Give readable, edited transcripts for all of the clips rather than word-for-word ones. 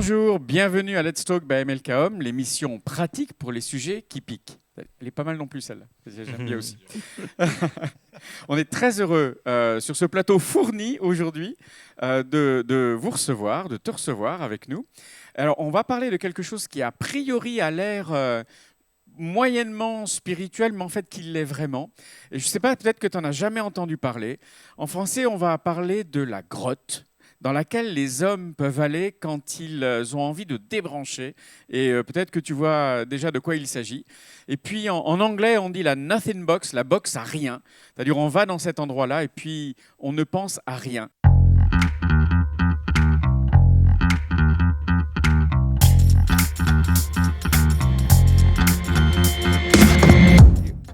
Bonjour, bienvenue à Let's Talk by MLK Home, l'émission pratique pour les sujets qui piquent. Elle est pas mal non plus celle-là, j'aime bien aussi. On est très heureux sur ce plateau fourni aujourd'hui de vous recevoir, de te recevoir avec nous. Alors on va parler de quelque chose qui a priori a l'air moyennement spirituel, mais en fait qu'il l'est vraiment. Et je ne sais pas, peut-être que tu n'en as jamais entendu parler. En français, on va parler de la grotte, dans laquelle les hommes peuvent aller quand ils ont envie de débrancher. Et peut-être que tu vois déjà de quoi il s'agit. Et puis en anglais, on dit la nothing box, la box à rien. C'est-à-dire on va dans cet endroit-là et puis on ne pense à rien.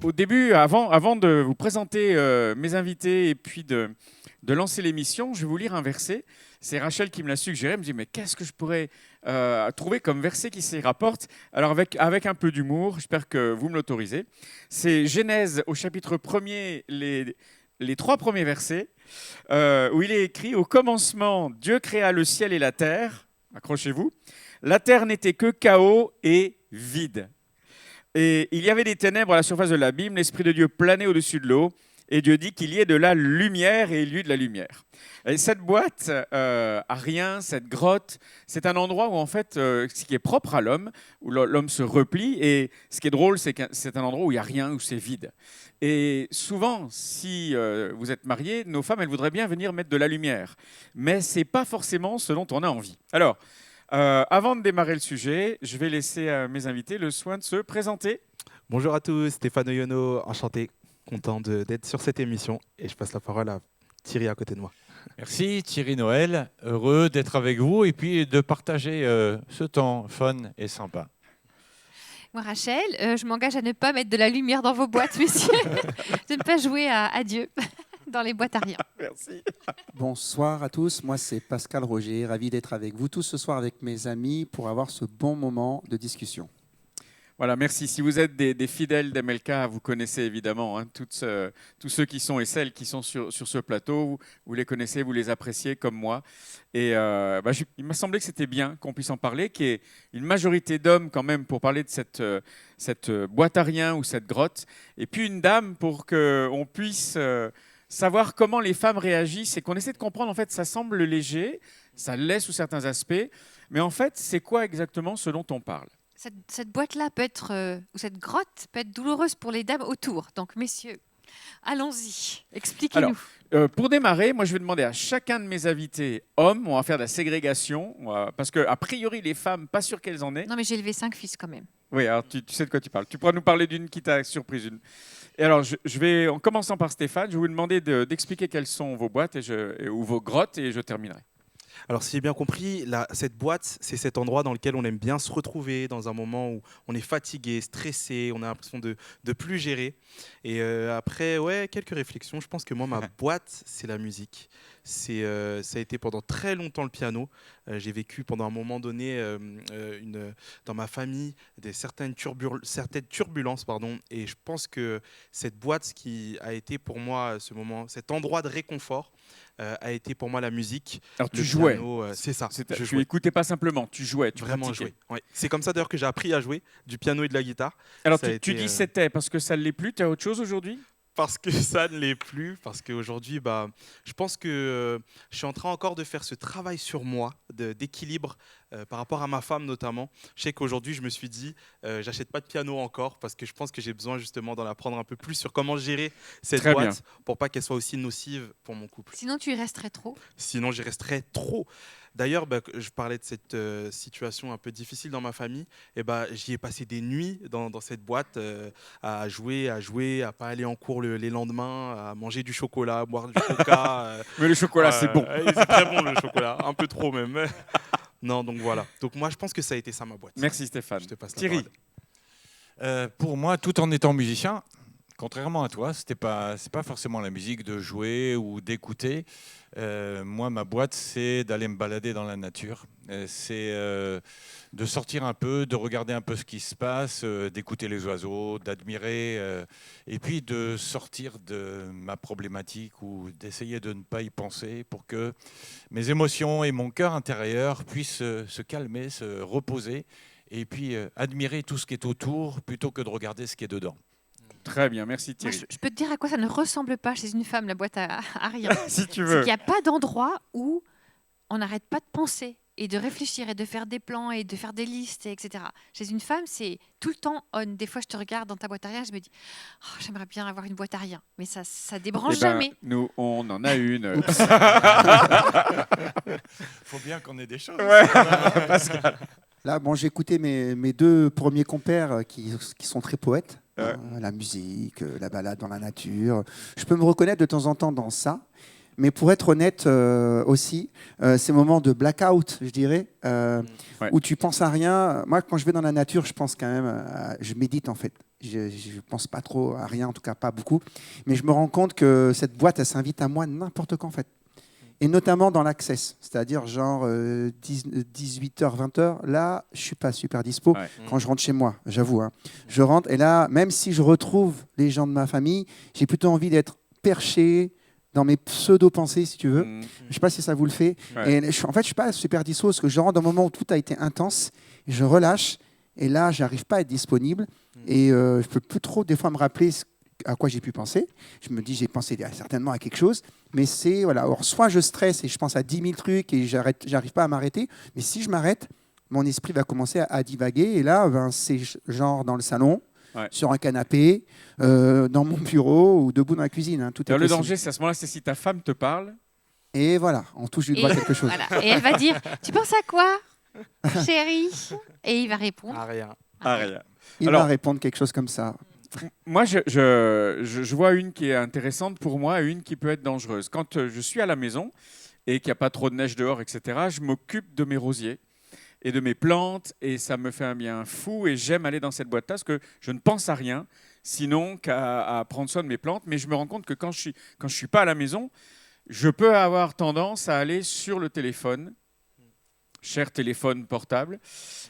Au début, avant de vous présenter mes invités et puis de lancer l'émission, je vais vous lire un verset. C'est Rachel qui me l'a suggéré. Elle me dit, mais qu'est-ce que je pourrais trouver comme verset qui s'y rapporte? Alors avec un peu d'humour, j'espère que vous me l'autorisez. C'est Genèse au chapitre 1er, les 3 premiers versets, où il est écrit « Au commencement, Dieu créa le ciel et la terre. » Accrochez-vous. « La terre n'était que chaos et vide. » Et il y avait des ténèbres à la surface de l'abîme, l'Esprit de Dieu planait au-dessus de l'eau, et Dieu dit qu'il y ait de la lumière, et il y eut de la lumière. Et cette boîte à rien, cette grotte, c'est un endroit où en fait, ce qui est propre à l'homme, où l'homme se replie, et ce qui est drôle, c'est que c'est un endroit où il n'y a rien, où c'est vide. Et souvent, si vous êtes mariés, nos femmes, elles voudraient bien venir mettre de la lumière, mais ce n'est pas forcément ce dont on a envie. Alors, avant de démarrer le sujet, je vais laisser à mes invités le soin de se présenter. Bonjour à tous, Stéphane Oyono, enchanté, content d'être sur cette émission. Et je passe la parole à Thierry à côté de moi. Merci Thierry Noël, heureux d'être avec vous et puis de partager ce temps fun et sympa. Moi Rachel, je m'engage à ne pas mettre de la lumière dans vos boîtes, messieurs, de ne pas jouer à Dieu dans les boîtes à rien. Merci. Bonsoir à tous, moi c'est Pascal Roger, ravi d'être avec vous tous ce soir avec mes amis pour avoir ce bon moment de discussion. Voilà, merci. Si vous êtes des fidèles d'MLK, vous connaissez évidemment tous ceux qui sont et celles qui sont sur ce plateau. Vous les connaissez, vous les appréciez comme moi. Et il m'a semblé que c'était bien qu'on puisse en parler, qu'il y ait une majorité d'hommes quand même pour parler de cette boîte à rien ou cette grotte. Et puis une dame pour qu'on puisse savoir comment les femmes réagissent et qu'on essaie de comprendre. En fait, ça semble léger, ça l'est sous certains aspects. Mais en fait, c'est quoi exactement ce dont on parle ? Cette boîte-là peut être, ou cette grotte peut être douloureuse pour les dames autour. Donc, messieurs, allons-y, expliquez-nous. Alors, pour démarrer, moi, je vais demander à chacun de mes invités hommes, on va faire de la ségrégation, parce qu'a priori, les femmes, pas sûr qu'elles en aient. Non, mais j'ai élevé 5 fils quand même. Oui, alors tu sais de quoi tu parles. Tu pourras nous parler d'une qui t'a surprise. Et alors, je vais, en commençant par Stéphane, je vais vous demander d'expliquer quelles sont vos boîtes ou vos grottes, et je terminerai. Alors, si j'ai bien compris, cette boîte, c'est cet endroit dans lequel on aime bien se retrouver, dans un moment où on est fatigué, stressé, on a l'impression de plus gérer. Et après, quelques réflexions. Je pense que moi, ma boîte, c'est la musique. Ça a été pendant très longtemps le piano. J'ai vécu pendant un moment donné dans ma famille certaines turbulences. Et je pense que cette boîte, ce qui a été pour moi cet endroit de réconfort, a été pour moi la musique. Alors tu jouais, c'est ça. Tu n'écoutais pas simplement, tu jouais, tu vraiment jouais. Ouais. C'est comme ça d'ailleurs que j'ai appris à jouer du piano et de la guitare. Alors tu dis c'était parce que ça ne l'est plus, tu as autre chose aujourd'hui ? Parce que ça ne l'est plus, parce qu'aujourd'hui, je pense que je suis en train encore de faire ce travail sur moi, d'équilibre par rapport à ma femme notamment. Je sais qu'aujourd'hui, je me suis dit, j'achète pas de piano encore, parce que je pense que j'ai besoin justement d'en apprendre un peu plus sur comment gérer cette boîte, pour pas qu'elle soit aussi nocive pour mon couple. Sinon, tu y resterais trop. Sinon, j'y resterais trop. D'ailleurs, je parlais de cette situation un peu difficile dans ma famille. Et j'y ai passé des nuits dans cette boîte à jouer, à pas aller en cours les lendemains, à manger du chocolat, à boire du coca. Mais le chocolat, c'est bon. C'est très bon le chocolat, un peu trop même. Non, donc voilà. Donc moi, je pense que ça a été ça ma boîte. Merci Stéphane. Je te passe Thierry. Pour moi, tout en étant musicien, contrairement à toi, c'est pas forcément la musique de jouer ou d'écouter. Moi, ma boîte, c'est d'aller me balader dans la nature. C'est de sortir un peu, de regarder un peu ce qui se passe, d'écouter les oiseaux, d'admirer, et puis de sortir de ma problématique ou d'essayer de ne pas y penser pour que mes émotions et mon cœur intérieur puissent se calmer, se reposer, et puis admirer tout ce qui est autour plutôt que de regarder ce qui est dedans. Très bien, merci Moi, Thierry. je peux te dire à quoi ça ne ressemble pas chez une femme, la boîte à rien. Si tu C'est veux. qu'il n'y a pas d'endroit où on n'arrête pas de penser et de réfléchir et de faire des plans et de faire des listes, etc. Chez une femme, c'est tout le temps on. Des fois, je te regarde dans ta boîte à rien, je me dis oh, j'aimerais bien avoir une boîte à rien. Mais ça débranche Eh ben, jamais. nous, on en a une. Faut bien qu'on ait des choses. Ouais, Pascal. Là, bon, j'ai écouté mes deux premiers compères qui sont très poètes. Ouais. La musique, la balade dans la nature. Je peux me reconnaître de temps en temps dans ça. Mais pour être honnête aussi, ces moments de blackout, je dirais, Ouais. où tu penses à rien. Moi, quand je vais dans la nature, je pense quand même, je médite en fait. Je ne pense pas trop à rien, en tout cas pas beaucoup. Mais je me rends compte que cette boîte, elle s'invite à moi n'importe quand en fait. Et notamment dans l'access, c'est-à-dire genre 18h, 20h. Là, je ne suis pas super dispo Ouais. quand je rentre chez moi, j'avoue. Hein. Je rentre et là, même si je retrouve les gens de ma famille, j'ai plutôt envie d'être perché dans mes pseudo-pensées, si tu veux. Mm. Je ne sais pas si ça vous le fait. Ouais. Et en fait, je ne suis pas super dispo parce que je rentre dans un moment où tout a été intense, je relâche et là, je n'arrive pas à être disponible. Et je ne peux plus trop, des fois, me rappeler à quoi j'ai pu penser. Je me dis, j'ai pensé certainement à quelque chose. Mais c'est, voilà, alors, soit je stresse et je pense à 10 000 trucs et j'arrive pas à m'arrêter. Mais si je m'arrête, mon esprit va commencer à divaguer. Et là, ben, c'est genre dans le salon, Ouais. sur un canapé, dans mon bureau ou debout dans la cuisine. Hein, tout est Le possible. danger, c'est à ce moment-là, c'est si ta femme te parle. Et voilà, on touche du doigt quelque chose. Voilà. Et elle va dire tu penses à quoi, chérie? Et il va répondre Ah, rien. Ah, rien. Il Alors- va répondre quelque chose comme ça. Moi, je vois une qui est intéressante pour moi et une qui peut être dangereuse. Quand je suis à la maison et qu'il n'y a pas trop de neige dehors, etc., je m'occupe de mes rosiers et de mes plantes et ça me fait un bien fou et j'aime aller dans cette boîte-là parce que je ne pense à rien sinon qu'à prendre soin de mes plantes. Mais je me rends compte que quand je suis pas à la maison, je peux avoir tendance à aller sur le téléphone, cher téléphone portable,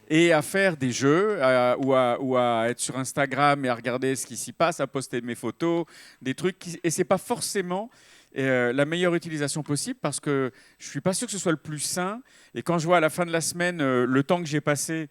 et à faire des jeux ou à être sur Instagram et à regarder ce qui s'y passe, à poster mes photos, des trucs. Et ce n'est pas forcément la meilleure utilisation possible parce que je ne suis pas sûr que ce soit le plus sain. Et quand je vois à la fin de la semaine le temps que j'ai passé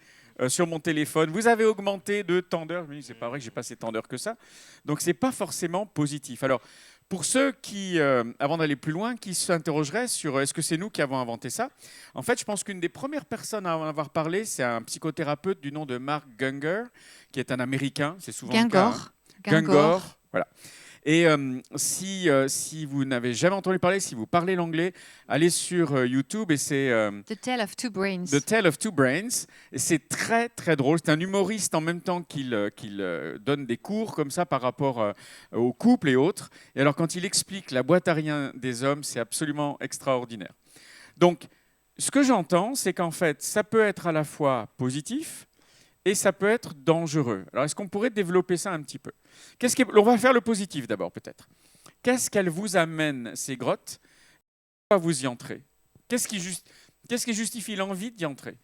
sur mon téléphone, vous avez augmenté de tant d'heures. Je me dis, c'est pas vrai que j'ai passé tant d'heures que ça. Donc, ce n'est pas forcément positif. Alors, pour ceux qui, avant d'aller plus loin, qui s'interrogeraient sur est-ce que c'est nous qui avons inventé ça, en fait, je pense qu'une des premières personnes à en avoir parlé, c'est un psychothérapeute du nom de Mark Gungor, qui est un Américain. C'est souvent le cas, hein. Gungor. Voilà. Et si vous n'avez jamais entendu parler, si vous parlez l'anglais, allez sur YouTube et c'est The Tale of Two Brains. The Tale of Two Brains. Et c'est très très drôle. C'est un humoriste en même temps qu'il donne des cours comme ça par rapport au couple et autres. Et alors quand il explique la boîte à rien des hommes, c'est absolument extraordinaire. Donc ce que j'entends, c'est qu'en fait, ça peut être à la fois positif et ça peut être dangereux. Alors est-ce qu'on pourrait développer ça un petit peu? On va faire le positif d'abord peut-être. Qu'est-ce qu'elles vous amènent ces grottes? Pourquoi vous y entrez? Qu'est-ce qui justifie l'envie d'y entrer?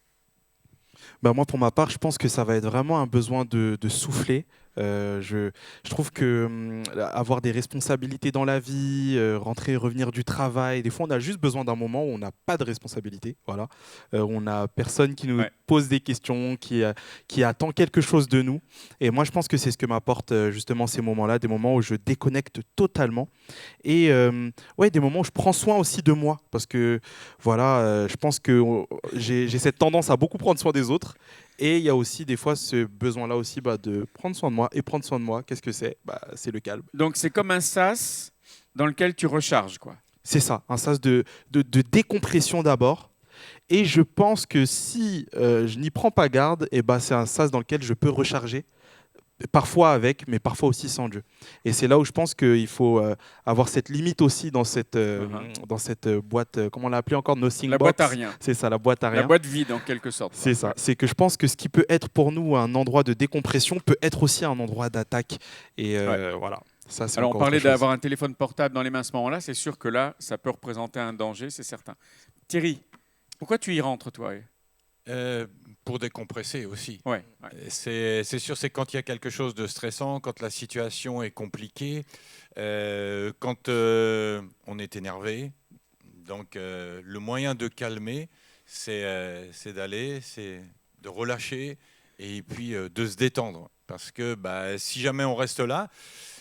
Bah moi, pour ma part, je pense que ça va être vraiment un besoin de souffler. Je trouve que avoir des responsabilités dans la vie, rentrer et revenir du travail, des fois on a juste besoin d'un moment où on n'a pas de responsabilité. Voilà. On n'a personne qui nous pose des questions, qui attend quelque chose de nous. Et moi je pense que c'est ce que m'apportent justement ces moments-là, des moments où je déconnecte totalement. Et ouais, des moments où je prends soin aussi de moi. Parce que voilà, je pense que j'ai cette tendance à beaucoup prendre soin des autres. Et il y a aussi des fois ce besoin-là aussi de prendre soin de moi. Et prendre soin de moi, qu'est-ce que c'est? C'est le calme. Donc c'est comme un sas dans lequel tu recharges, quoi. C'est ça, un sas de décompression d'abord. Et je pense que si je n'y prends pas garde, c'est un sas dans lequel je peux recharger parfois avec, mais parfois aussi sans Dieu. Et c'est là où je pense qu'il faut avoir cette limite aussi dans cette boîte, comment on l'a appelée encore, Nothing La Box. boîte à rien. C'est ça, la boîte à rien. La boîte vide, en quelque sorte. C'est ça. C'est que je pense que ce qui peut être pour nous un endroit de décompression peut être aussi un endroit d'attaque. Et voilà. Ça, c'est Alors, on encore parlait autre chose. d'avoir un téléphone portable dans les mains à ce moment-là. C'est sûr que là, ça peut représenter un danger, c'est certain. Thierry, pourquoi tu y rentres, toi? Pour décompresser aussi. Ouais. C'est sûr, c'est quand il y a quelque chose de stressant, quand la situation est compliquée, quand on est énervé. Donc, le moyen de calmer, c'est d'aller, c'est de relâcher et puis de se détendre. Parce que si jamais on reste là,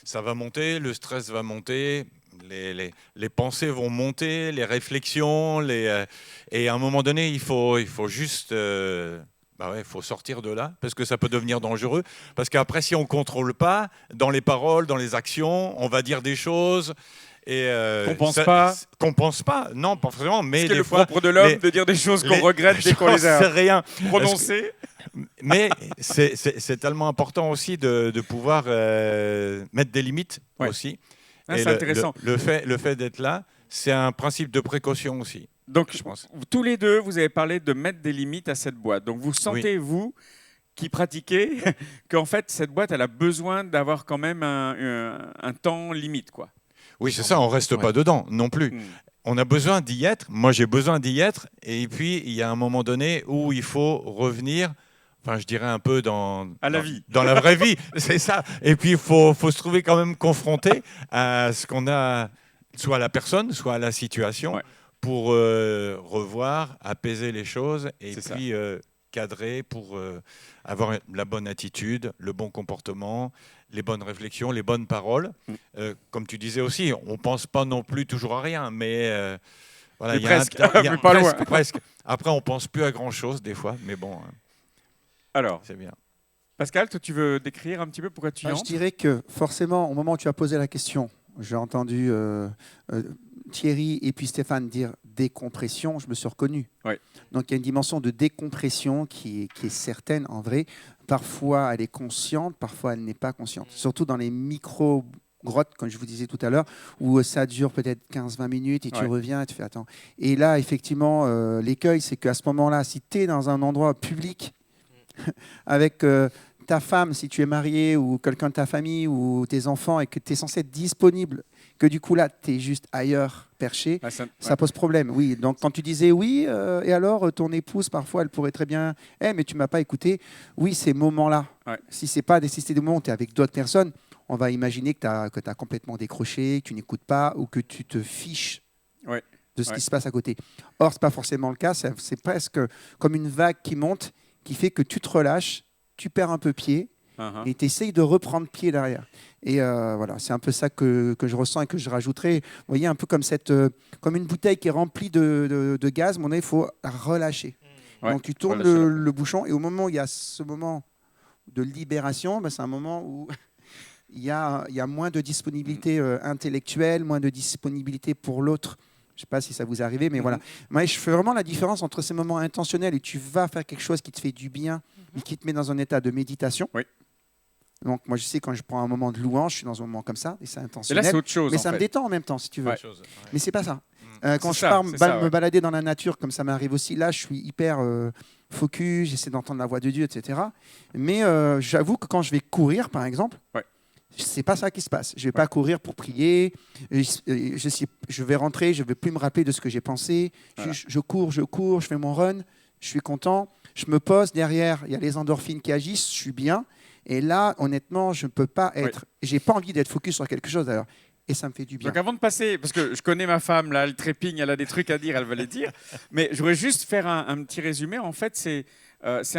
ça va monter, le stress va monter, les pensées vont monter, les réflexions, et à un moment donné, il faut juste... faut sortir de là, parce que ça peut devenir dangereux. Parce qu'après, si on ne contrôle pas, dans les paroles, dans les actions, on va dire des choses... Qu'on pense pas. Qu'on pense pas, non, pas forcément, mais C'est des le fois... propre de l'homme de dire des choses qu'on regrette dès qu'on les J'en sais a rien. prononcées. Mais c'est tellement important aussi de pouvoir mettre des limites aussi. Ah, Et c'est intéressant. Le fait d'être là, c'est un principe de précaution aussi. Donc, je pense. Tous les deux, vous avez parlé de mettre des limites à cette boîte. Donc, vous sentez, vous, qui pratiquez, qu'en fait, cette boîte, elle a besoin d'avoir quand même un temps limite, quoi. Oui, c'est ça, on ne reste pas dedans non plus. On a besoin d'y être, moi j'ai besoin d'y être, et puis il y a un moment donné où il faut revenir, enfin je dirais un peu à la vie. Dans la vraie vie, c'est ça. Et puis il faut se trouver quand même confronté à ce qu'on a, soit à la personne, soit à la situation, pour revoir, apaiser les choses, et puis cadrer pour avoir la bonne attitude, le bon comportement, les bonnes réflexions, les bonnes paroles. Comme tu disais aussi, on ne pense pas non plus toujours à rien, mais voilà, mais presque, mais pas loin. Presque. Après, on ne pense plus à grand-chose des fois, mais bon, alors, c'est bien. Pascal, toi, tu veux décrire un petit peu pourquoi tu y entres? Je dirais que forcément, au moment où tu as posé la question, j'ai entendu Thierry et puis Stéphane dire décompression, je me suis reconnu. Donc il y a une dimension de décompression qui est certaine en vrai. Parfois elle est consciente, parfois elle n'est pas consciente. Surtout dans les micro-grottes, comme je vous disais tout à l'heure, où ça dure peut-être 15-20 minutes et tu reviens et tu fais attends. Et là, effectivement, l'écueil, c'est qu'à ce moment-là, si tu es dans un endroit public avec ta femme, si tu es marié, ou quelqu'un de ta famille, ou tes enfants, et que tu es censé être disponible, que du coup là, tu es juste ailleurs, perché, ça pose problème. Oui, donc quand tu disais oui, et alors ton épouse, parfois, elle pourrait très bien, mais tu m'as pas écouté. Oui, ces moments-là, si c'est pas des moments où tu es avec d'autres personnes, on va imaginer que tu as complètement décroché, que tu n'écoutes pas, ou que tu te fiches de ce qui se passe à côté. Or, ce n'est pas forcément le cas, c'est presque comme une vague qui monte, qui fait que tu te relâches, tu perds un peu pied et tu essayes de reprendre pied derrière. Et voilà, c'est un peu ça que je ressens et que je rajouterais. Vous voyez, un peu comme, comme une bouteille qui est remplie de gaz, il faut relâcher. Donc tu tournes le bouchon et au moment où il y a ce moment de libération, c'est un moment où il y a moins de disponibilité intellectuelle, moins de disponibilité pour l'autre. Je ne sais pas si ça vous est arrivé, mais voilà. Moi, je fais vraiment la différence entre ces moments intentionnels où tu vas faire quelque chose qui te fait du bien et qui te met dans un état de méditation. Donc, moi, je sais quand je prends un moment de louange, je suis dans un moment comme ça, et c'est intentionnel. Et là, c'est autre chose. Mais ça me détend en même temps, si tu veux. Ouais. Mais c'est pas ça. Quand je pars me balader dans la nature, comme ça m'arrive aussi, là, je suis hyper focus, j'essaie d'entendre la voix de Dieu, etc. Mais j'avoue que quand je vais courir, par exemple, c'est pas ça qui se passe. Je vais pas courir pour prier. Je vais rentrer, je vais plus me rappeler de ce que j'ai pensé. Voilà. Je cours, je fais mon run, je suis content. Je me pose derrière, il y a les endorphines qui agissent, je suis bien. Et là, honnêtement, je ne peux pas être. J'ai pas envie d'être focus sur quelque chose d'ailleurs. Et ça me fait du bien. Donc avant de passer, parce que je connais ma femme, là, elle trépigne, elle a des trucs à dire, elle va les dire. Mais je voudrais juste faire un petit résumé. En fait, c'est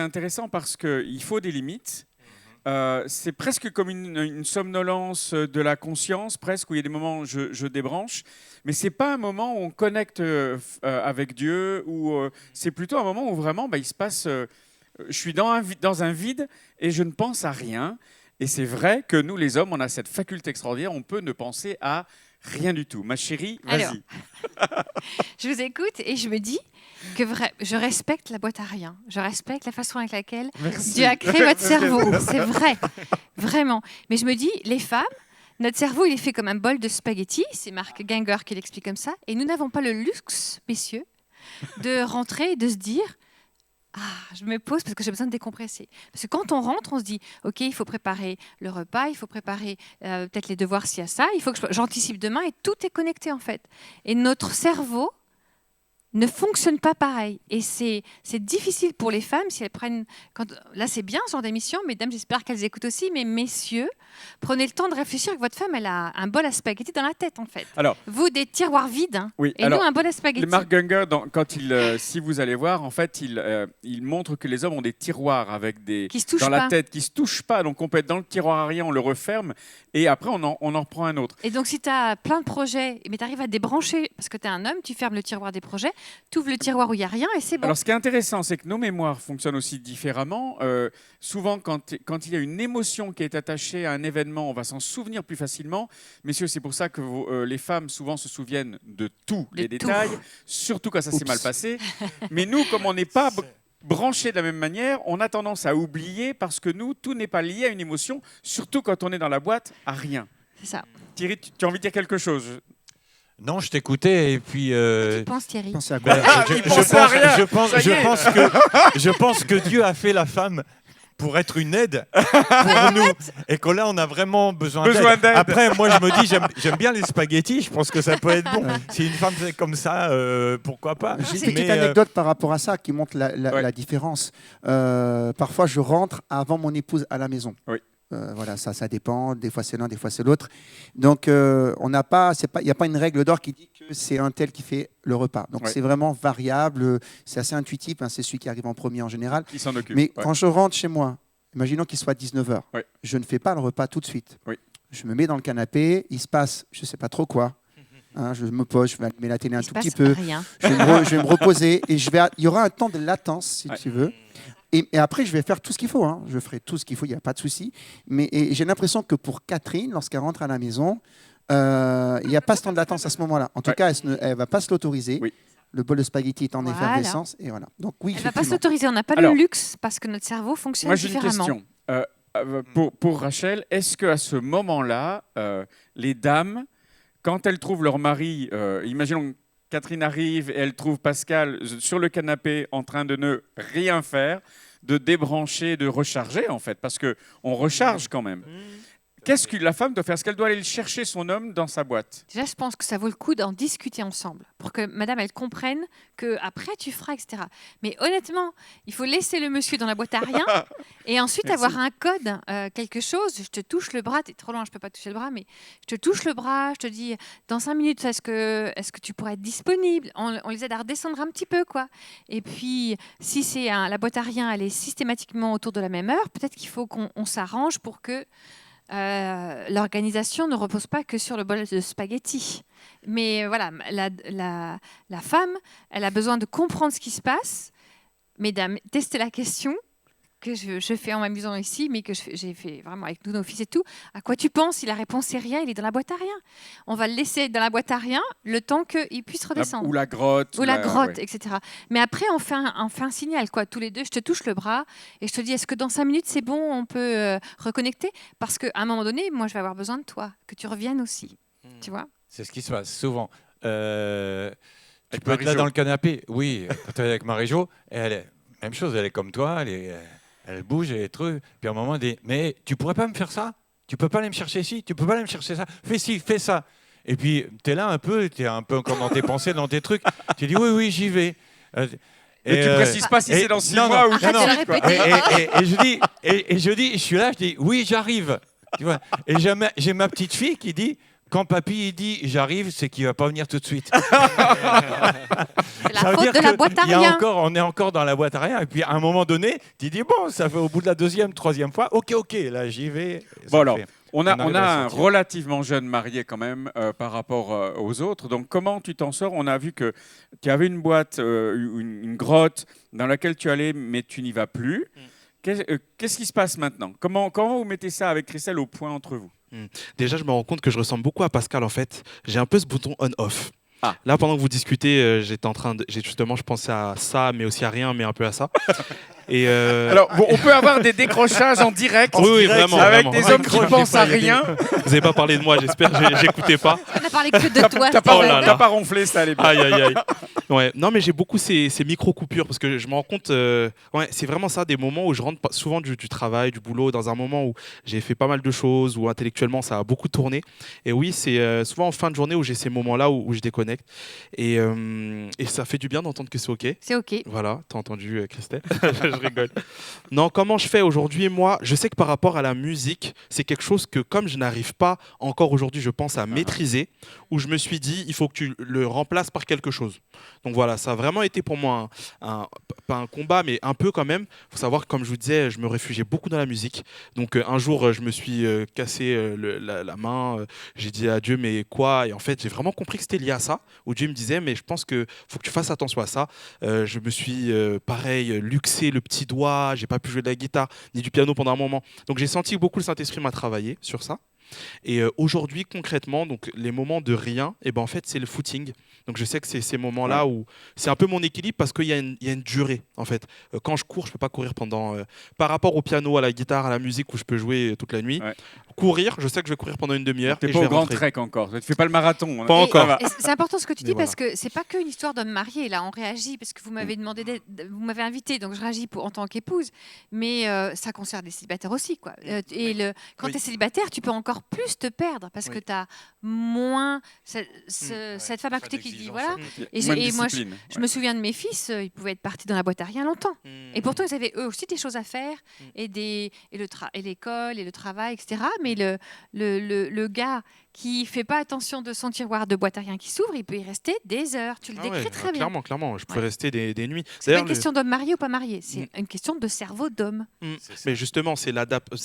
intéressant parce qu'il faut des limites. C'est presque comme une somnolence de la conscience, presque, où il y a des moments où je débranche. Mais ce n'est pas un moment où on connecte avec Dieu, c'est plutôt un moment où vraiment il se passe... je suis dans un vide et je ne pense à rien. Et c'est vrai que nous, les hommes, on a cette faculté extraordinaire, on peut ne penser à Rien du tout. Ma chérie, Alors. vas-y. Je vous écoute et je me dis que je respecte la boîte à rien. Je respecte la façon avec laquelle Merci. Dieu a créé votre cerveau. C'est vrai, vraiment. Mais je me dis, les femmes, notre cerveau, il est fait comme un bol de spaghettis. C'est Marc Ginger qui l'explique comme ça. Et nous n'avons pas le luxe, messieurs, de rentrer et de se dire... Ah, je me pose parce que j'ai besoin de décompresser. Parce que quand on rentre, on se dit, OK, il faut préparer le repas, il faut préparer peut-être les devoirs s'il y a ça, il faut que j'anticipe demain et tout est connecté en fait. Et notre cerveau ne fonctionne pas pareil. Et c'est difficile pour les femmes si elles prennent... Là, c'est bien ce genre d'émission, mesdames, j'espère qu'elles écoutent aussi, mais messieurs, prenez le temps de réfléchir que votre femme, elle a un bol à spaghetti dans la tête en fait. Alors, vous, des tiroirs vides, hein, oui, et alors, nous, un bol à spaghetti. le Mark Gungor, si vous allez voir, en fait, il montre que les hommes ont des tiroirs avec des Qui se touchent dans la pas. tête qui se touchent pas. Donc on peut être dans le tiroir arrière, on le referme et après on en reprend un autre. Et donc, si tu as plein de projets, mais tu arrives à débrancher, parce que tu es un homme, tu fermes le tiroir des projets, tu ouvres le tiroir où il n'y a rien et c'est bon. Alors, ce qui est intéressant, c'est que nos mémoires fonctionnent aussi différemment. Souvent, quand il y a une émotion qui est attachée à un événement, on va s'en souvenir plus facilement. Messieurs, c'est pour ça que les femmes, souvent, se souviennent de tous les tout. détails, surtout quand ça s'est Oups. mal passé. Mais nous, comme on n'est pas branchés de la même manière, on a tendance à oublier parce que nous, tout n'est pas lié à une émotion, surtout quand on est dans la boîte, à rien. C'est ça. Thierry, tu as envie de dire quelque chose? Non, je t'écoutais et puis. Tu penses, Thierry? Pensez à quoi? il pensait à rien. Je pense que Dieu a fait la femme pour être une aide pour nous et que là on a vraiment besoin d'aide. Après moi je me dis j'aime bien les spaghettis, je pense que ça peut être bon. Si une femme c'est comme ça, pourquoi pas. J'ai une petite anecdote par rapport à ça qui montre la différence. Parfois, je rentre avant mon épouse à la maison. Oui. Voilà, ça dépend. Des fois, c'est l'un, des fois, c'est l'autre. Donc, il n'y a pas une règle d'or qui dit que c'est un tel qui fait le repas. Donc, Ouais. c'est vraiment variable. C'est assez intuitif. Hein, c'est celui qui arrive en premier en général. Qui s'en occupe. Mais Ouais. quand je rentre chez moi, imaginons qu'il soit 19h, Ouais. je ne fais pas le repas tout de suite. Oui. Je me mets dans le canapé, il se passe, je ne sais pas trop quoi. Hein, je me pose, je vais allumer la télé un Il se tout passe petit peu. rien. Je vais me reposer et il y aura un temps de latence, si Ouais. tu veux. Et après, je vais faire tout ce qu'il faut. Hein. Je ferai tout ce qu'il faut, il n'y a pas de souci. Et j'ai l'impression que pour Catherine, lorsqu'elle rentre à la maison, il n'y a pas ce temps de latence à ce moment-là. En tout Ouais. cas, elle ne va pas se l'autoriser. Oui. Le bol de spaghetti est en Voilà. effervescence. Et voilà. Donc oui, Elle ne va pas effectivement. s'autoriser, on n'a pas Alors, le luxe parce que notre cerveau fonctionne Moi, j'ai une différemment. question. Pour Rachel, est-ce qu'à ce moment-là, les dames, quand elles trouvent leur mari, imaginons que Catherine arrive et elle trouve Pascal sur le canapé en train de ne rien faire, de débrancher, de recharger en fait, parce qu'on recharge quand même. Qu'est-ce que la femme doit faire? Est-ce qu'elle doit aller chercher son homme dans sa boîte? Déjà, je pense que ça vaut le coup d'en discuter ensemble pour que madame, elle comprenne qu'après, tu feras, etc. Mais honnêtement, il faut laisser le monsieur dans la boîte à rien et ensuite Merci. avoir un code, quelque chose. Je te touche le bras, tu es trop loin, je ne peux pas toucher le bras, mais je te touche le bras, je te dis, dans 5 minutes, est-ce que tu pourrais être disponible? On les aide à redescendre un petit peu, quoi. Et puis, si c'est la boîte à rien, elle est systématiquement autour de la même heure, peut-être qu'il faut qu'on s'arrange pour que l'organisation ne repose pas que sur le bol de spaghettis. Mais voilà, la femme, elle a besoin de comprendre ce qui se passe. Mesdames, testez la question que je fais en m'amusant ici, mais que j'ai fait vraiment avec tous nos fils et tout. À quoi tu penses? Si la réponse est rien, il est dans la boîte à rien. On va le laisser dans la boîte à rien le temps qu'il puisse redescendre. Ou la grotte. Ou la grotte, ouais. etc. Mais après, on fait un signal, quoi. Tous les deux, je te touche le bras et je te dis, est-ce que dans 5 minutes, c'est bon, on peut reconnecter? Parce qu'à un moment donné, moi, je vais avoir besoin de toi, que tu reviennes aussi. Tu vois? C'est ce qui se passe souvent. Tu Avec peux être là Marie-Jo. dans le canapé. Oui, quand tu es avec Marie-Jo, elle est même chose, elle est comme toi, elle bouge et trucs. Puis à un moment, elle dit, mais tu pourrais pas me faire ça? Tu peux pas aller me chercher ci? Tu peux pas aller me chercher ça? Fais ci, fais ça. Et puis tu es là un peu, tu es un peu encore dans tes pensées, dans tes trucs. Tu dis oui, oui, j'y vais. Et tu précises pas si c'est dans 6 mois ou Arrête de le répéter. Et je dis, je suis là, je dis oui, j'arrive. Tu vois. Et j'ai ma petite fille qui dit, quand papy il dit j'arrive, c'est qu'il va pas venir tout de suite. C'est la Ça veut faute dire de la que boîte à il y a rien. on est encore dans la boîte à rien. Et puis à un moment donné, tu dis bon, ça fait au bout de la 2e, 3e fois, ok, là j'y vais. Ça Bon, alors, fait. on a arrive à un sortir. relativement jeune marié quand même par rapport aux autres. Donc, comment tu t'en sors? On a vu que tu avais une boîte, une grotte dans laquelle tu allais, mais tu n'y vas plus. Qu'est-ce qui se passe maintenant? Comment vous mettez ça avec Christelle au point entre vous? Déjà, je me rends compte que je ressemble beaucoup à Pascal en fait. J'ai un peu ce bouton on-off. Ah. Là, pendant que vous discutez, justement, je pensais à ça, mais aussi à rien, mais un peu à ça. Et Alors, bon, on peut avoir des décrochages en direct, oui, vraiment, avec vraiment. des hommes qui pensent à rien. Vous n'avez pas parlé de moi, j'espère. J'écoutais pas. On a parlé que de toi. T'as pas, Oh là là. t'as pas ronflé, ça allait bien. Aïe, aïe, aïe. Ouais. Non, mais j'ai beaucoup ces micro-coupures parce que je me rends compte, ouais, c'est vraiment ça, des moments où je rentre souvent du travail, du boulot, dans un moment où j'ai fait pas mal de choses, où intellectuellement ça a beaucoup tourné. Et oui, c'est souvent en fin de journée où j'ai ces moments-là où je déconnecte. Et ça fait du bien d'entendre que c'est OK. C'est OK. Voilà, t'as entendu, Christelle. Je rigole. Non, comment je fais aujourd'hui? Moi, je sais que par rapport à la musique, c'est quelque chose que, comme je n'arrive pas encore aujourd'hui, je pense, à maîtriser, où je me suis dit, il faut que tu le remplaces par quelque chose. Donc voilà, ça a vraiment été pour moi pas un combat, mais un peu quand même. Il faut savoir que, comme je vous disais, je me réfugiais beaucoup dans la musique. Donc un jour, je me suis cassé la main, j'ai dit à Dieu, mais quoi? Et en fait, j'ai vraiment compris que c'était lié à ça, où Dieu me disait, mais je pense qu'il faut que tu fasses attention à ça. Je me suis, pareil, luxé le petit doigt, j'ai pas pu jouer de la guitare ni du piano pendant un moment. Donc j'ai senti que beaucoup le Saint-Esprit m'a travaillé sur ça. Et aujourd'hui, concrètement, donc les moments de rien, et ben en fait, c'est le footing. Donc je sais que c'est ces moments-là où c'est un peu mon équilibre parce qu'il y a une durée, en fait. Quand je cours, je peux pas courir pendant... par rapport au piano, à la guitare, à la musique où je peux jouer toute la nuit, courir, je sais que je vais courir pendant une demi-heure. T'es et pas je au vais grand rentrer. trek encore. Tu fais pas le marathon. Pas encore. Et c'est important ce que tu dis Mais parce que c'est pas qu'une histoire d'homme marié. Là, on réagit parce que vous m'avez demandé, vous m'avez invité, donc je réagis en tant qu'épouse. Mais ça concerne les célibataires aussi, quoi. Quand tu es célibataire, tu peux encore plus te perdre parce que tu as moins cette femme à côté qui dit voilà. Et moi, je me souviens de mes fils, ils pouvaient être partis dans la boîte à rien longtemps. Et pourtant, ils avaient eux aussi des choses à faire et l'école et le travail, etc. Mais le gars qui fait pas attention de son tiroir de boîte à rien qui s'ouvre, il peut y rester des heures. Tu le décris très bien. Clairement. Je pouvais rester des nuits. C'est pas une question d'homme marié ou pas marié, c'est une question de cerveau d'homme. Mais justement,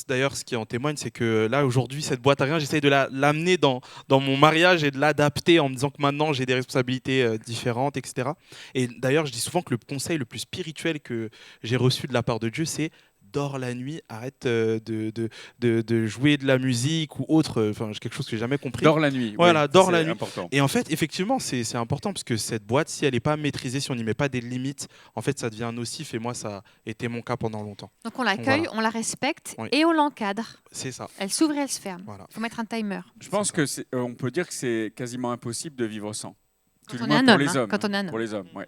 d'ailleurs, ce qui en témoigne, c'est que là, aujourd'hui, cette boîte à rien, j'essaye de l'amener dans mon mariage et de l'adapter en me disant que maintenant, j'ai des responsabilités différentes, etc. Et d'ailleurs, je dis souvent que le conseil le plus spirituel que j'ai reçu de la part de Dieu, c'est dors la nuit, arrête de jouer de la musique ou autre, enfin quelque chose que j'ai jamais compris. Dors la nuit. Voilà, dors la nuit. Important. Et en fait, effectivement, c'est important parce que cette boîte, si elle n'est pas maîtrisée, si on n'y met pas des limites, en fait, ça devient nocif. Et moi, ça a été mon cas pendant longtemps. Donc on l'accueille, on la respecte et on l'encadre. C'est ça. Elle s'ouvre et elle se ferme. Voilà. Il faut mettre un timer. Je pense que on peut dire que c'est quasiment impossible de vivre sans. Quand on est un homme. Quand on est un homme. Pour les hommes, ouais.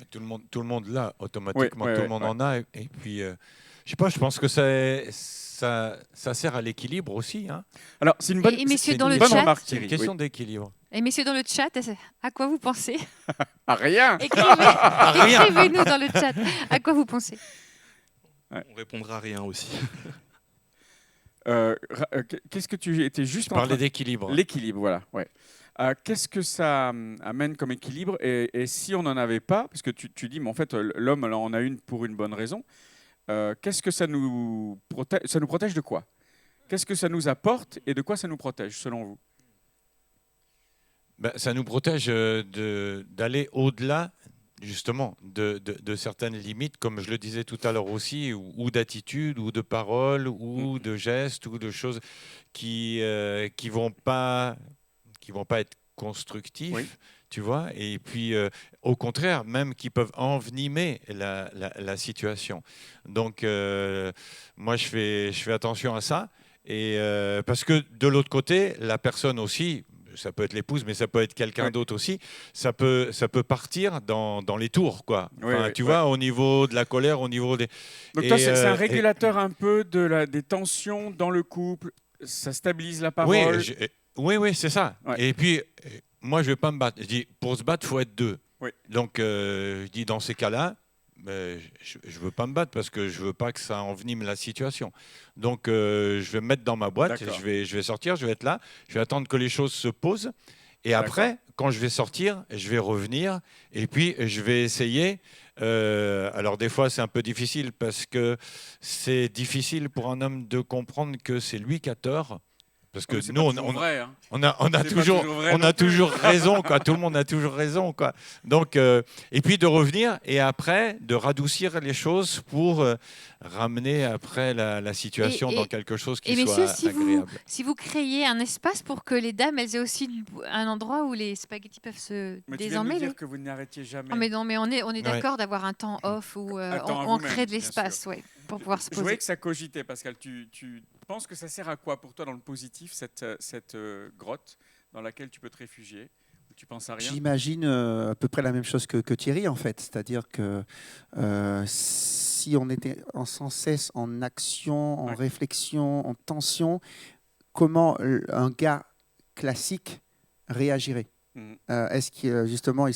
Tout le monde l'a automatiquement, tout le monde en a. Et puis, je sais pas, je pense que ça sert à l'équilibre aussi. Hein. Alors, c'est une bonne, et messieurs, c'est dans une le bonne chat, remarque, C'est Thierry. une question d'équilibre. Et messieurs dans le chat, à quoi vous pensez? Ah, rien. Écrivez-nous dans le chat. À quoi vous pensez? On répondra à rien aussi. Qu'est-ce que tu étais juste en Parler train... d'équilibre. L'équilibre, voilà. Ouais. Qu'est-ce que ça amène comme équilibre et si on n'en avait pas, parce que tu dis, mais en fait, l'homme, on en a une pour une bonne raison, qu'est-ce que ça nous protège? Ça nous protège de quoi? Qu'est-ce que ça nous apporte et de quoi ça nous protège, selon vous? Ça nous protège d'aller au-delà, justement, de certaines limites, comme je le disais tout à l'heure aussi, ou d'attitude, ou de paroles, ou de gestes, ou de choses qui vont pas être constructifs. Oui. Tu vois, et puis au contraire, même qui peuvent envenimer la situation. Donc, moi, je fais attention à ça, et parce que de l'autre côté, la personne aussi, ça peut être l'épouse, mais ça peut être quelqu'un d'autre aussi, ça peut partir dans les tours, quoi. Enfin, tu vois, au niveau de la colère, au niveau des... Donc toi, c'est un régulateur un peu des tensions dans le couple, ça stabilise la parole. Oui, c'est ça. Ouais. Et puis, moi, je ne vais pas me battre. Je dis, pour se battre, il faut être deux. Oui. Donc, je dis, dans ces cas-là, je ne veux pas me battre parce que je ne veux pas que ça envenime la situation. Donc, je vais me mettre dans ma boîte, je vais sortir, je vais être là, je vais attendre que les choses se posent. Et après, quand je vais sortir, je vais revenir et puis je vais essayer. Alors, des fois, c'est un peu difficile parce que c'est difficile pour un homme de comprendre que c'est lui qui a tort. Parce que C'est nous, pas on, toujours on, vrai, hein. on a C'est pas toujours, toujours vrai on non a plus. toujours raison, quoi. Tout le monde a toujours raison, quoi. Donc, et puis de revenir et après de radoucir les choses pour ramener après la situation dans quelque chose qui Et soit messieurs, agréable. si vous créez un espace pour que les dames, elles aient aussi un endroit où les spaghettis peuvent se Mais tu viens de me désormêler. dire que vous n'arrêtiez jamais. Ah, mais non, mais on est Ouais. d'accord d'avoir un temps off où Un temps à on vous-même, crée de bien l'espace, ouais, pour pouvoir se Je voyais poser. que ça cogitait, Pascal. Tu penses que ça sert à quoi pour toi dans le positif, cette grotte dans laquelle tu peux te réfugier, où tu penses à rien? J'imagine à peu près la même chose que Thierry, en fait. C'est-à-dire que si on était sans cesse en action, en Ouais. réflexion, en tension, comment un gars classique réagirait? Mhm. Est-ce qu'il justement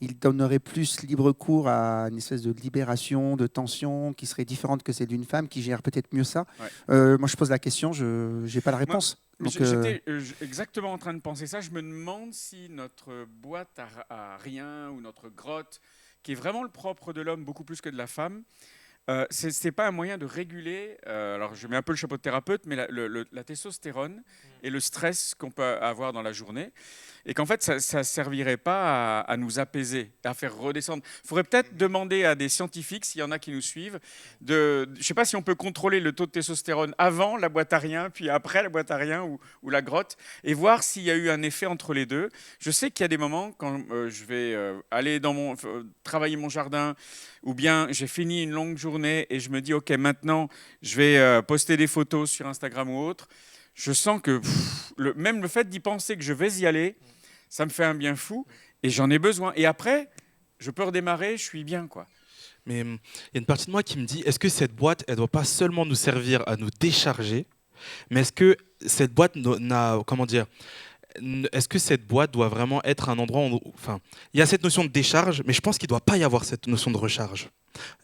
il donnerait plus libre cours à une espèce de libération, de tension qui serait différente que celle d'une femme qui gère peut-être mieux ça? Ouais. Moi, je pose la question, je n'ai pas la réponse. Mais Donc, j'étais exactement en train de penser ça. Je me demande si notre boîte à rien ou notre grotte, qui est vraiment le propre de l'homme beaucoup plus que de la femme, c'est pas un moyen de réguler, alors je mets un peu le chapeau de thérapeute, mais la testostérone et le stress qu'on peut avoir dans la journée, et qu'en fait ça ne servirait pas à nous apaiser, à faire redescendre. Il faudrait peut-être demander à des scientifiques, s'il y en a qui nous suivent, je ne sais pas si on peut contrôler le taux de testostérone avant la boîte à rien, puis après la boîte à rien ou la grotte, et voir s'il y a eu un effet entre les deux. Je sais qu'il y a des moments quand je vais aller travailler mon jardin, ou bien j'ai fini une longue journée et je me dis, OK, maintenant, je vais poster des photos sur Instagram ou autre. Je sens que même le fait d'y penser que je vais y aller, ça me fait un bien fou et j'en ai besoin. Et après, je peux redémarrer, je suis bien, quoi. Mais il y a une partie de moi qui me dit, est-ce que cette boîte, elle ne doit pas seulement nous servir à nous décharger, mais est-ce que cette boîte n'a, comment dire, est-ce que cette boîte doit vraiment être un endroit où, enfin, il y a cette notion de décharge, mais je pense qu'il ne doit pas y avoir cette notion de recharge.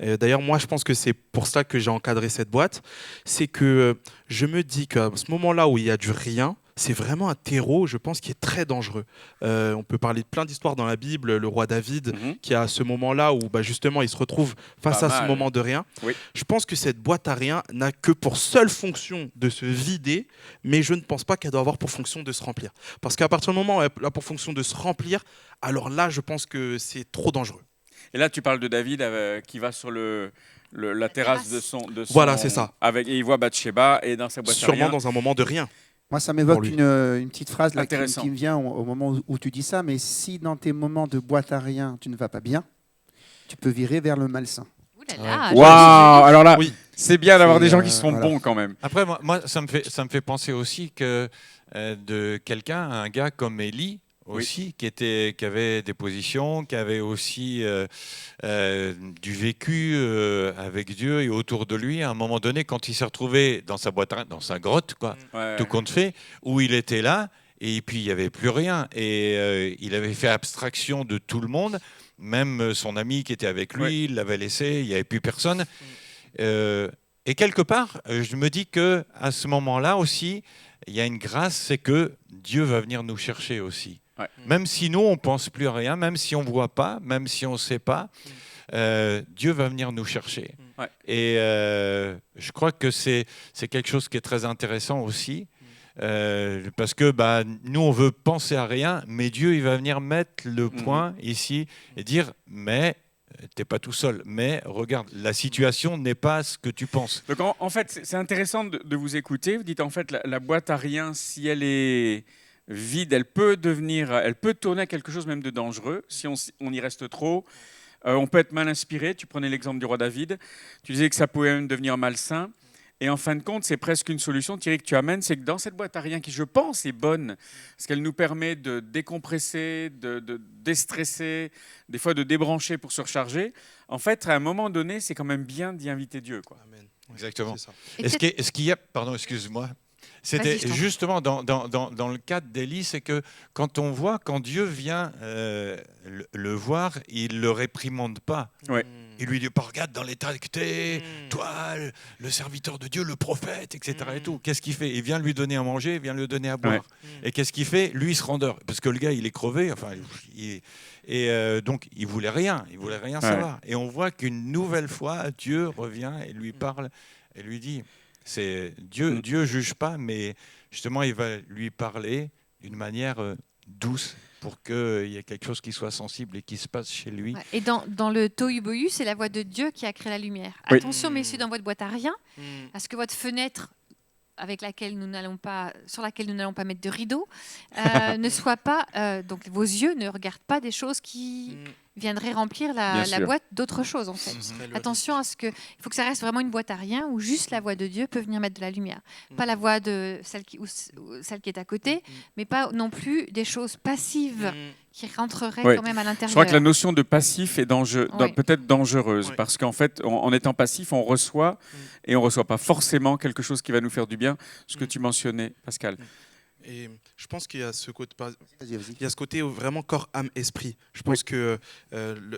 D'ailleurs, moi, je pense que c'est pour ça que j'ai encadré cette boîte. C'est que je me dis qu'à ce moment-là où il y a du rien, c'est vraiment un terreau, je pense, qui est très dangereux. On peut parler de plein d'histoires dans la Bible, le roi David, qui a ce moment-là où justement il se retrouve face à ce moment de rien. Oui. Je pense que cette boîte à rien n'a que pour seule fonction de se vider, mais je ne pense pas qu'elle doit avoir pour fonction de se remplir. Parce qu'à partir du moment où elle a pour fonction de se remplir, alors là, je pense que c'est trop dangereux. Et là, tu parles de David qui va sur la terrasse de son. Voilà, c'est ça. Et il voit Bathsheba et dans sa boîte à Sûrement rien. dans un moment de rien. moi, ça m'évoque Pour lui. une petite phrase là, Intéressant. qui me vient au moment où tu dis ça, mais si dans tes moments de boîte à rien, tu ne vas pas bien, tu peux virer vers le malsain. Ouh là là, Waouh! Alors là, Oui. c'est bien d'avoir C'est, des gens qui sont voilà. bons quand même. Après, moi ça me fait penser aussi que de quelqu'un, un gars comme Élie, aussi, qui avait des positions, qui avait aussi du vécu avec Dieu et autour de lui. À un moment donné, quand il s'est retrouvé dans sa boîte, dans sa grotte, quoi, Ouais. tout compte fait, où il était là, et puis il n'y avait plus rien. Et il avait fait abstraction de tout le monde, même son ami qui était avec lui, il l'avait laissé, il n'y avait plus personne. Et quelque part, je me dis que à ce moment-là aussi, il y a une grâce, c'est que Dieu va venir nous chercher aussi. Ouais. Même si nous, on ne pense plus à rien, même si on ne voit pas, même si on ne sait pas, Dieu va venir nous chercher. Ouais. Et je crois que c'est quelque chose qui est très intéressant aussi, parce que nous, on veut penser à rien, mais Dieu, il va venir mettre le point ici et dire, mais t'es pas tout seul, mais regarde, la situation n'est pas ce que tu penses. Donc en fait, c'est intéressant de vous écouter. Vous dites en fait, la boîte à rien, si elle est vide, elle peut tourner à quelque chose même de dangereux si on y reste trop. On peut être mal inspiré. Tu prenais l'exemple du roi David. Tu disais que ça pouvait même devenir malsain. Et en fin de compte, c'est presque une solution, Thierry, que tu amènes, c'est que dans cette boîte à rien, qui je pense est bonne, parce qu'elle nous permet de décompresser, de déstresser, des fois de débrancher pour se recharger, en fait, à un moment donné, c'est quand même bien d'y inviter Dieu, quoi. Amen. Exactement. C'est ça. Est-ce qu'il y a... Pardon, excuse-moi. C'était Vas-y, je t'en prie. justement dans le cadre d'Élie, c'est que quand Dieu vient le voir, il ne le réprimande pas. Ouais. Il lui dit pas, regarde dans l'état que t'es, toi, le serviteur de Dieu, le prophète, etc. Et tout. Qu'est-ce qu'il fait? Il vient lui donner à manger, il vient lui donner à boire. Et qu'est-ce qu'il fait? Lui, il se rendort. Parce que le gars, il est crevé. Enfin, donc, il voulait rien savoir. Et on voit qu'une nouvelle fois, Dieu revient et lui parle et lui dit, c'est Dieu juge pas, mais justement, il va lui parler d'une manière douce pour qu'il y ait quelque chose qui soit sensible et qui se passe chez lui. Ouais. Et dans le Tohu Bohu, c'est la voix de Dieu qui a créé la lumière. Oui. Attention, messieurs, dans votre boîte à rien, Mm. à ce que votre fenêtre avec laquelle sur laquelle nous n'allons pas mettre de rideau, ne soit pas. Donc vos yeux ne regardent pas des choses qui viendraient remplir Bien la sûr. boîte d'autres choses en fait. Ce serait le Attention à ce que. Il faut que ça reste vraiment une boîte à rien où juste la voix de Dieu peut venir mettre de la lumière. Pas la voix de celle qui est à côté, mais pas non plus des choses passives Mm. qui rentreraient Ouais. quand même à Je l'intérieur. crois que la notion de passif est Oui. peut-être dangereuse Oui. parce qu'en fait, en étant passif, on reçoit et on reçoit pas forcément quelque chose qui va nous faire du bien. Ce que tu mentionnais, Pascal. Et je pense qu'il y a ce côté, Vas-y, vas-y. il y a ce côté vraiment corps, âme, esprit. Je pense que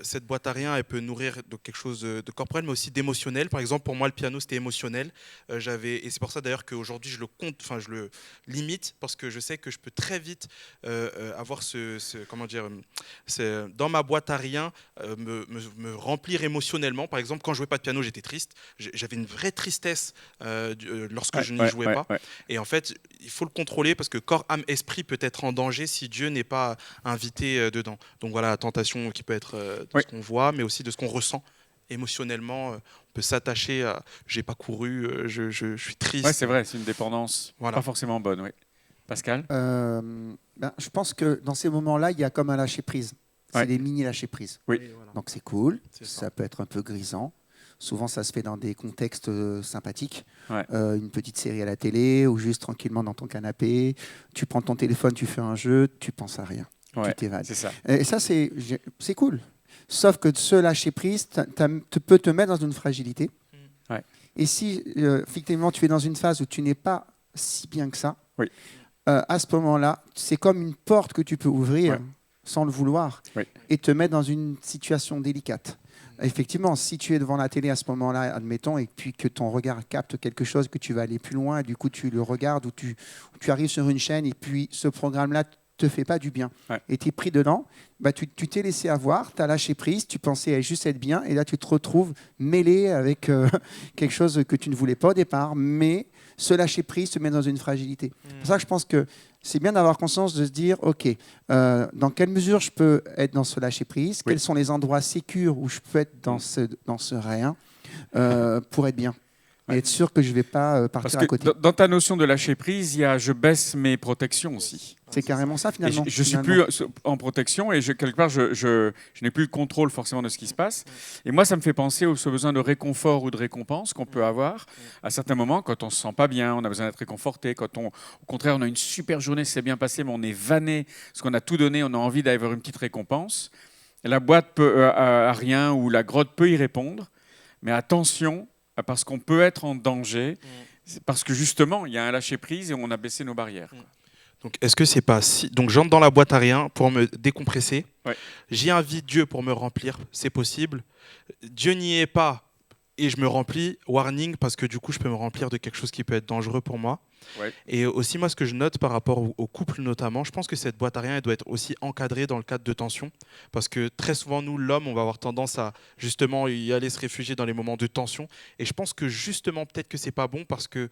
cette boîte à rien, elle peut nourrir de quelque chose de corporel, mais aussi d'émotionnel. Par exemple, pour moi, le piano, c'était émotionnel. Et c'est pour ça d'ailleurs qu'aujourd'hui, je le limite, parce que je sais que je peux très vite avoir dans ma boîte à rien, me remplir émotionnellement. Par exemple, quand je jouais pas de piano, j'étais triste. J'avais une vraie tristesse lorsque je n'y jouais pas. Ouais. Et en fait, il faut le contrôler parce que corps, âme, esprit peut être en danger si Dieu n'est pas invité dedans. Donc voilà, la tentation qui peut être de ce qu'on voit, mais aussi de ce qu'on ressent émotionnellement. On peut s'attacher à j'ai pas couru, je suis triste. Ouais, c'est vrai, c'est une dépendance Voilà. pas forcément bonne. Oui. Pascal. Je pense que dans ces moments-là, il y a comme un lâcher-prise. C'est Ouais. des mini-lâcher-prise. Oui. Voilà. Donc c'est cool, C'est ça. ça peut être un peu grisant. Souvent, ça se fait dans des contextes sympathiques. Ouais. Une petite série à la télé ou juste tranquillement dans ton canapé. Tu prends ton téléphone, tu fais un jeu, tu penses à rien. Ouais, Tu t'évades. c'est ça. Et ça, c'est cool. Sauf que ce lâcher-prise peut te mettre dans une fragilité. Ouais. Et si, effectivement, tu es dans une phase où tu n'es pas si bien que ça, Oui. À ce moment-là, c'est comme une porte que tu peux ouvrir Ouais. sans le vouloir Oui. et te mettre dans une situation délicate. Effectivement, si tu es devant la télé à ce moment-là, admettons, et puis que ton regard capte quelque chose, que tu vas aller plus loin, et du coup tu le regardes, ou tu arrives sur une chaîne, et puis ce programme-là te fait pas du bien, Ouais. et tu es pris dedans, tu t'es laissé avoir, tu as lâché prise, tu pensais juste être bien, et là tu te retrouves mêlé avec quelque chose que tu ne voulais pas au départ, mais ce lâcher prise te met dans une fragilité. C'est pour ça que je pense que c'est bien d'avoir conscience de se dire, OK, dans quelle mesure je peux être dans ce lâcher-prise, Oui. quels sont les endroits sécurs où je peux être dans ce rien pour être bien. Et Ouais. être sûr que je ne vais pas Parce partir que à côté. dans ta notion de lâcher prise, il y a je baisse mes protections aussi. C'est carrément ça, Et finalement. je suis plus en protection et quelque part, je n'ai plus le contrôle forcément de ce qui se passe. Et moi, ça me fait penser au besoin de réconfort ou de récompense qu'on peut avoir à certains moments quand on se sent pas bien, on a besoin d'être réconforté, quand au contraire, on a une super journée, c'est bien passé, mais on est vanné, parce qu'on a tout donné, on a envie d'avoir une petite récompense. Et la boîte à rien ou la grotte peut y répondre, mais attention, parce qu'on peut être en danger, c'est parce que justement, il y a un lâcher-prise et on a baissé nos barrières. Quoi. Donc, est-ce que c'est pas si... Donc, j'entre dans la boîte à rien pour me décompresser. Ouais. J'y invite Dieu pour me remplir. C'est possible. Dieu n'y est pas et je me remplis. Warning, parce que du coup, je peux me remplir de quelque chose qui peut être dangereux pour moi. Ouais. Et aussi, moi, ce que je note par rapport au couple notamment, je pense que cette boîte à rien, elle doit être aussi encadrée dans le cadre de tension. Parce que très souvent, nous, l'homme, on va avoir tendance à justement y aller se réfugier dans les moments de tension. Et je pense que justement, peut-être que c'est pas bon parce que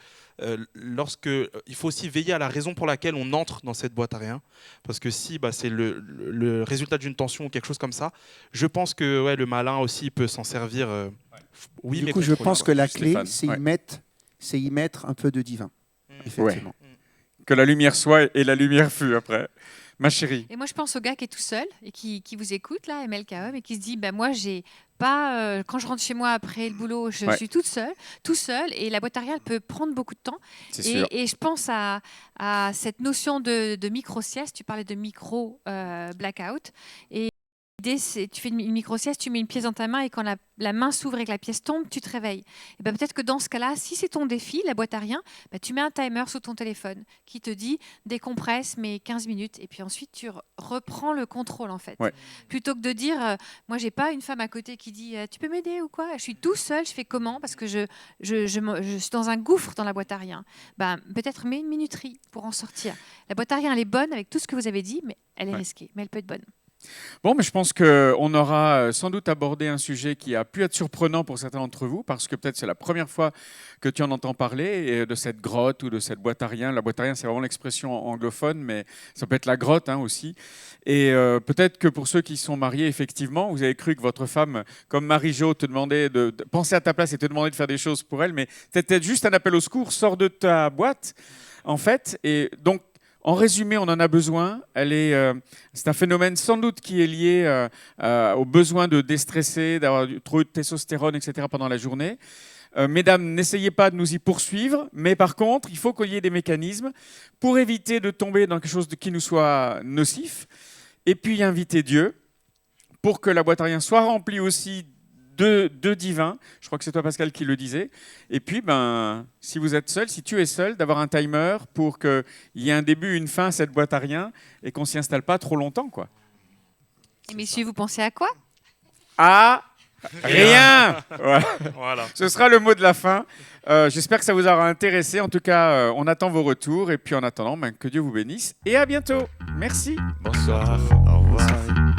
il faut aussi veiller à la raison pour laquelle on entre dans cette boîte à rien. Parce que si c'est le résultat d'une tension ou quelque chose comme ça, je pense que le malin aussi peut s'en servir. Oui, Du mais coup, je contrôler, pense quoi. que la clé, Stéphane, c'est ouais. y mettre un peu de divin. Effectivement. Que la lumière soit et la lumière fut après. Ma chérie. Et moi, je pense au gars qui est tout seul et qui vous écoute, là, MLKM, et qui se dit moi, j'ai pas. Quand je rentre chez moi après le boulot, je Ouais. suis tout seul, et la boîte à rien, elle peut prendre beaucoup de temps. C'est sûr. Et je pense à cette notion de micro-sieste. Tu parlais de micro-blackout. Et l'idée, c'est tu fais une micro-sieste, tu mets une pièce dans ta main, et quand la main s'ouvre et que la pièce tombe, tu te réveilles. Et peut-être que dans ce cas-là, si c'est ton défi, la boîte à rien, tu mets un timer sur ton téléphone qui te dit décompresse, mais 15 minutes. Et puis ensuite, tu reprends le contrôle, en fait. Ouais. Plutôt que de dire moi, j'ai pas une femme à côté qui dit tu peux m'aider ou quoi. Je suis tout seul, je fais comment parce que je suis dans un gouffre dans la boîte à rien. Peut-être mets une minuterie pour en sortir. La boîte à rien, elle est bonne avec tout ce que vous avez dit, mais elle est Ouais. risquée, mais elle peut être bonne. Bon, mais je pense qu'on aura sans doute abordé un sujet qui a pu être surprenant pour certains d'entre vous, parce que peut-être c'est la première fois que tu en entends parler, de cette grotte ou de cette boîte à rien. La boîte à rien, c'est vraiment l'expression anglophone, mais ça peut être la grotte aussi. Et peut-être que pour ceux qui sont mariés, effectivement, vous avez cru que votre femme, comme Marie-Jo, te demandait de penser à ta place et te demandait de faire des choses pour elle, mais c'était juste un appel au secours, sors de ta boîte, en fait. Et donc, en résumé, on en a besoin. C'est un phénomène sans doute qui est lié au besoin de déstresser, d'avoir trop de testostérone, etc. pendant la journée. Mesdames, n'essayez pas de nous y poursuivre, mais par contre, il faut qu'il y ait des mécanismes pour éviter de tomber dans quelque chose qui nous soit nocif. Et puis inviter Dieu pour que la boîte à rien soit remplie aussi de divin. Je crois que c'est toi, Pascal, qui le disait. Et puis, si vous êtes seul, si tu es seul, d'avoir un timer pour qu'il y ait un début, une fin à cette boîte à rien et qu'on ne s'y installe pas trop longtemps, quoi. Et messieurs, vous pensez à quoi? À rien. Voilà. Ce sera le mot de la fin. J'espère que ça vous aura intéressé. En tout cas, on attend vos retours. Et puis en attendant, que Dieu vous bénisse. Et à bientôt. Merci. Bonsoir. Au revoir.